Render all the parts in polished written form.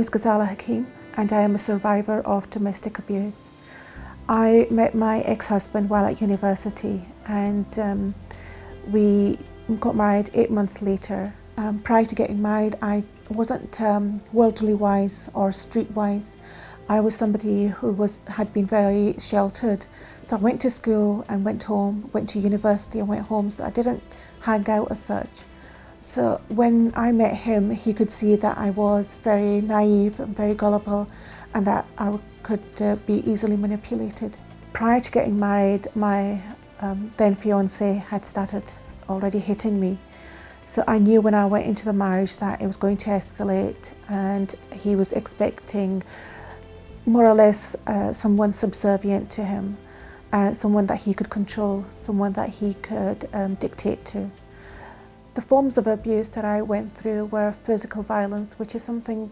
is Ghazala Hakeem, and I am a survivor of domestic abuse. I met my ex-husband while at university, and we got married 8 months later. Prior to getting married, I wasn't worldly wise or street wise. I was somebody who had been very sheltered. So I went to school and went home, went to university and went home, so I didn't hang out as such. So when I met him, he could see that I was very naive and very gullible, and that I could be easily manipulated. Prior to getting married, my then fiance had started already hitting me. So I knew when I went into the marriage that it was going to escalate, and he was expecting more or less someone subservient to him, someone that he could control, someone that he could dictate to. The forms of abuse that I went through were physical violence, which is something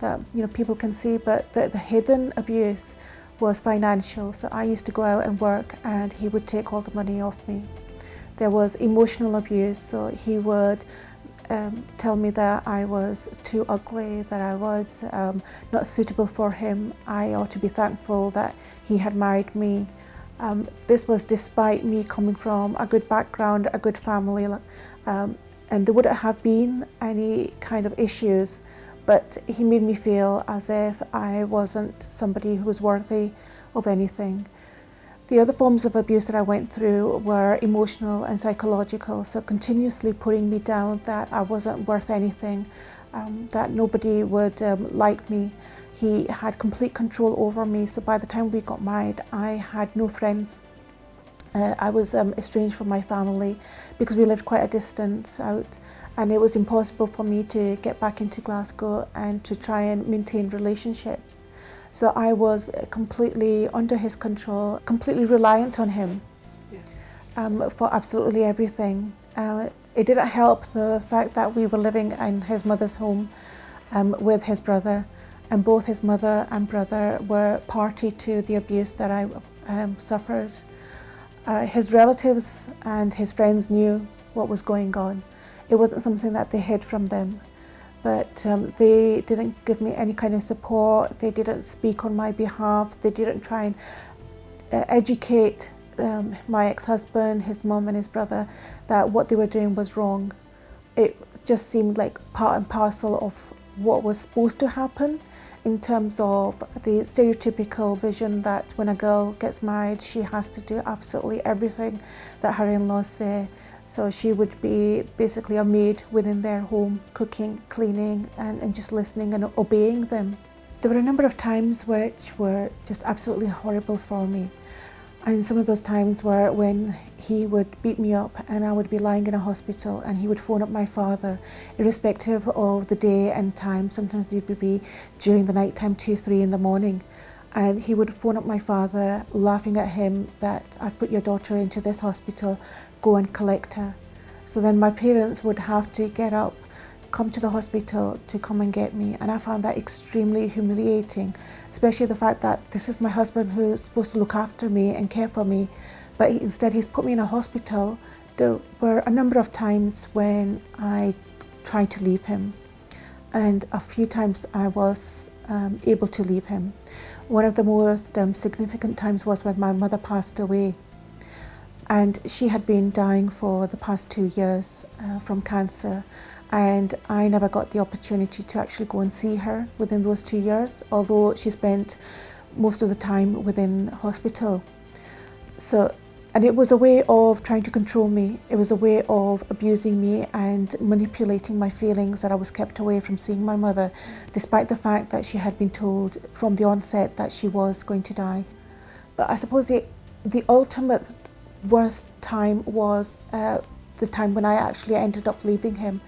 that people can see, but the hidden abuse was financial. So I used to go out and work, and he would take all the money off me. There was emotional abuse, so he would tell me that I was too ugly, that I was not suitable for him. I ought to be thankful that he had married me. This was despite me coming from a good background, a good family, and there wouldn't have been any kind of issues, but he made me feel as if I wasn't somebody who was worthy of anything. The other forms of abuse that I went through were emotional and psychological, so continuously putting me down, that I wasn't worth anything, that nobody would like me. He had complete control over me, so by the time we got married, I had no friends. I was estranged from my family because we lived quite a distance out, and it was impossible for me to get back into Glasgow and to try and maintain relationships. So I was completely under his control, completely reliant on him. Yes. For absolutely everything. It didn't help the fact that we were living in his mother's home with his brother, and both his mother and brother were party to the abuse that I suffered. His relatives and his friends knew what was going on. It wasn't something that they hid from them, but they didn't give me any kind of support. They didn't speak on my behalf. They didn't try and educate my ex-husband, his mum and his brother, that what they were doing was wrong. It just seemed like part and parcel of what was supposed to happen, in terms of the stereotypical vision that when a girl gets married, she has to do absolutely everything that her in-laws say. So she would be basically a maid within their home, cooking, cleaning, and just listening and obeying them. There were a number of times which were just absolutely horrible for me. And some of those times were when he would beat me up and I would be lying in a hospital, and he would phone up my father, irrespective of the day and time. Sometimes it would be during the night time, 2, 3 in the morning. And he would phone up my father, laughing at him that I've put your daughter into this hospital, go and collect her. So then my parents would have to get up, come to the hospital to come and get me, and I found that extremely humiliating, especially the fact that this is my husband who's supposed to look after me and care for me, but instead he's put me in a hospital. There were a number of times when I tried to leave him, and a few times I was able to leave him. One of the most significant times was when my mother passed away, and she had been dying for the past 2 years from cancer. And I never got the opportunity to actually go and see her within those 2 years, although she spent most of the time within hospital. And it was a way of trying to control me. It was a way of abusing me and manipulating my feelings, that I was kept away from seeing my mother, despite the fact that she had been told from the onset that she was going to die. But I suppose the ultimate worst time was the time when I actually ended up leaving him.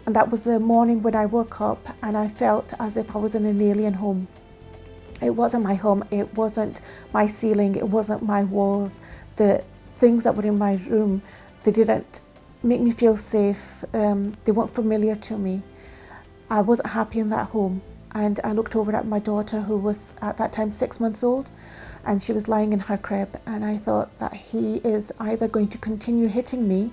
And that was the morning when I woke up and I felt as if I was in an alien home. It wasn't my home, it wasn't my ceiling, it wasn't my walls. The things that were in my room, they didn't make me feel safe. They weren't familiar to me. I wasn't happy in that home. And I looked over at my daughter, who was at that time 6 months old, and she was lying in her crib. And I thought that he is either going to continue hitting me,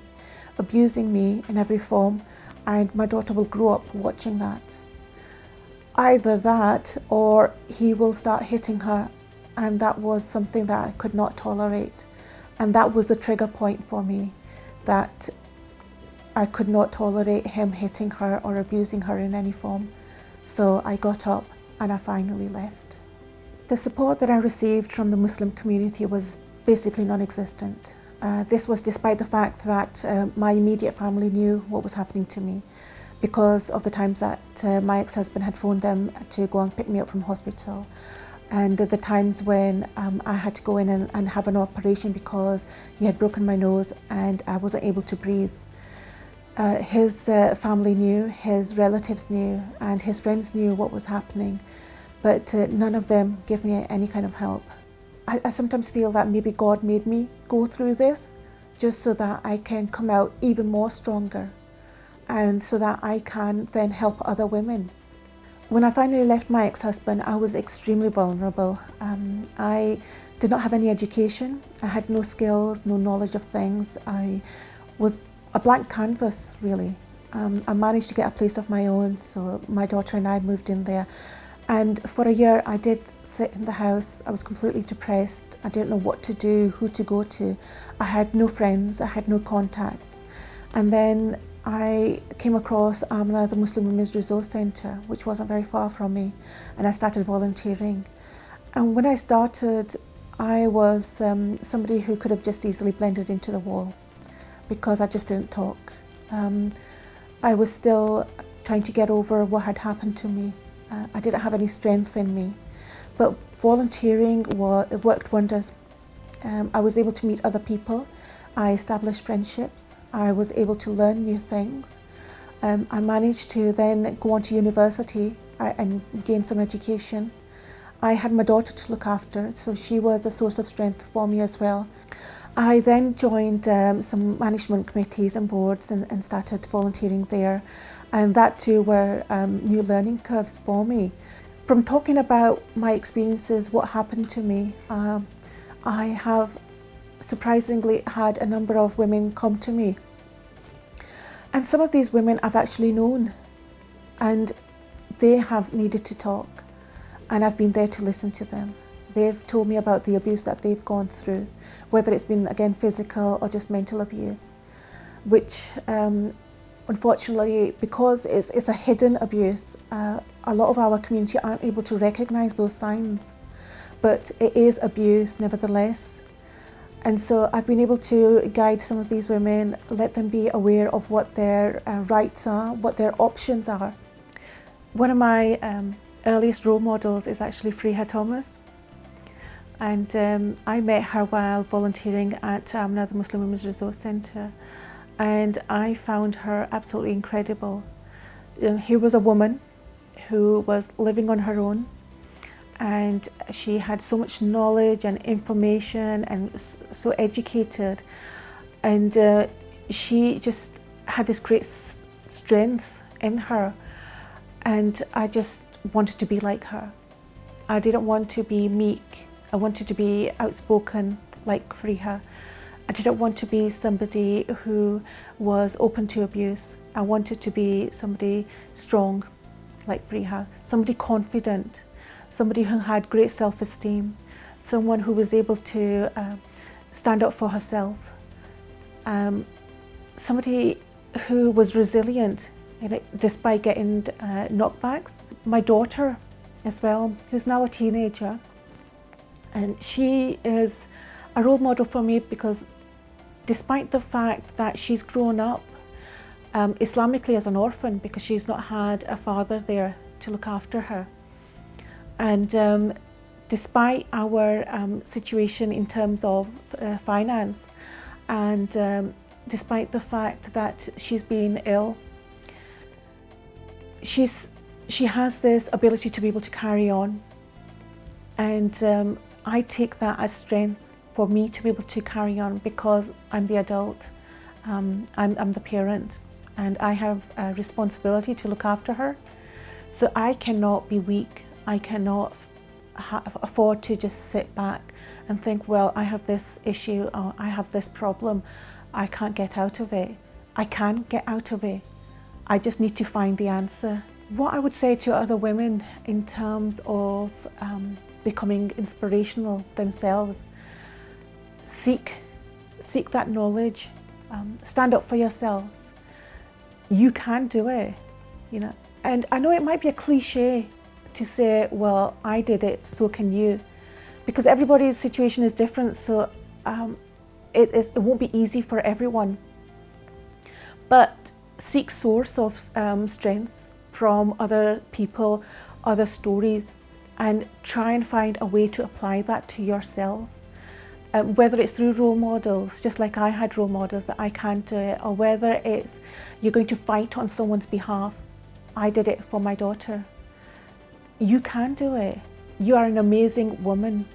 abusing me in every form, and my daughter will grow up watching that. Either that or he will start hitting her, and that was something that I could not tolerate. And that was the trigger point for me, that I could not tolerate him hitting her or abusing her in any form. So I got up and I finally left. The support that I received from the Muslim community was basically non-existent. This was despite the fact that my immediate family knew what was happening to me, because of the times that my ex-husband had phoned them to go and pick me up from hospital, and the times when I had to go in and have an operation because he had broken my nose and I wasn't able to breathe. His family knew, his relatives knew, and his friends knew what was happening, but none of them gave me any kind of help. I sometimes feel that maybe God made me go through this just so that I can come out even more stronger, and so that I can then help other women. When I finally left my ex-husband, I was extremely vulnerable. I did not have any education. I had no skills, no knowledge of things. I was a blank canvas, really. I managed to get a place of my own, so my daughter and I moved in there. And for a year, I did sit in the house. I was completely depressed. I didn't know what to do, who to go to. I had no friends, I had no contacts. And then I came across Amna, the Muslim Women's Resource Centre, which wasn't very far from me, and I started volunteering. And when I started, I was somebody who could have just easily blended into the wall, because I just didn't talk. I was still trying to get over what had happened to me. I didn't have any strength in me, but volunteering worked wonders. I was able to meet other people. I established friendships. I was able to learn new things. I managed to then go on to university and gain some education. I had my daughter to look after, so she was a source of strength for me as well. I then joined some management committees and boards and started volunteering there. And that too were new learning curves for me. From talking about my experiences, what happened to me, I have surprisingly had a number of women come to me. And some of these women I've actually known, and they have needed to talk, and I've been there to listen to them. They've told me about the abuse that they've gone through, whether it's been, again, physical or just mental abuse, which unfortunately, because it's a hidden abuse, a lot of our community aren't able to recognise those signs, but it is abuse nevertheless. And so I've been able to guide some of these women, let them be aware of what their rights are, what their options are. One of my earliest role models is actually Freya Thomas. And I met her while volunteering at Amna, the Muslim Women's Resource Centre, and I found her absolutely incredible. Here was a woman who was living on her own, and she had so much knowledge and information and so educated, and she just had this great strength in her, and I just wanted to be like her. I didn't want to be meek. I wanted to be outspoken like Freya. I didn't want to be somebody who was open to abuse. I wanted to be somebody strong like Freya, somebody confident, somebody who had great self-esteem, someone who was able to stand up for herself, somebody who was resilient, despite getting knockbacks. My daughter as well, who's now a teenager, and she is a role model for me because despite the fact that she's grown up Islamically as an orphan, because she's not had a father there to look after her, and despite our situation in terms of finance, and despite the fact that she's been ill, she has this ability to be able to carry on, and I take that as strength for me to be able to carry on, because I'm the adult, I'm the parent, and I have a responsibility to look after her. So I cannot be weak. I cannot afford to just sit back and think, well, I have this issue, or I have this problem, I can't get out of it. I can get out of it. I just need to find the answer. What I would say to other women in terms of becoming inspirational themselves, seek that knowledge, stand up for yourselves. You can do it, you know. And I know it might be a cliche to say, well, I did it, so can you, because everybody's situation is different. So it won't be easy for everyone. But seek source of strength from other people, other stories, and try and find a way to apply that to yourself. Whether it's through role models, just like I had role models that I can do it, or whether it's you're going to fight on someone's behalf. I did it for my daughter. You can do it. You are an amazing woman.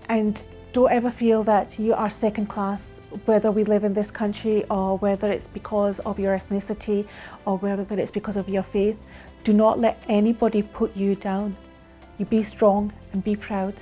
And don't ever feel that you are second class, whether we live in this country or whether it's because of your ethnicity or whether it's because of your faith. Do not let anybody put you down. You be strong and be proud.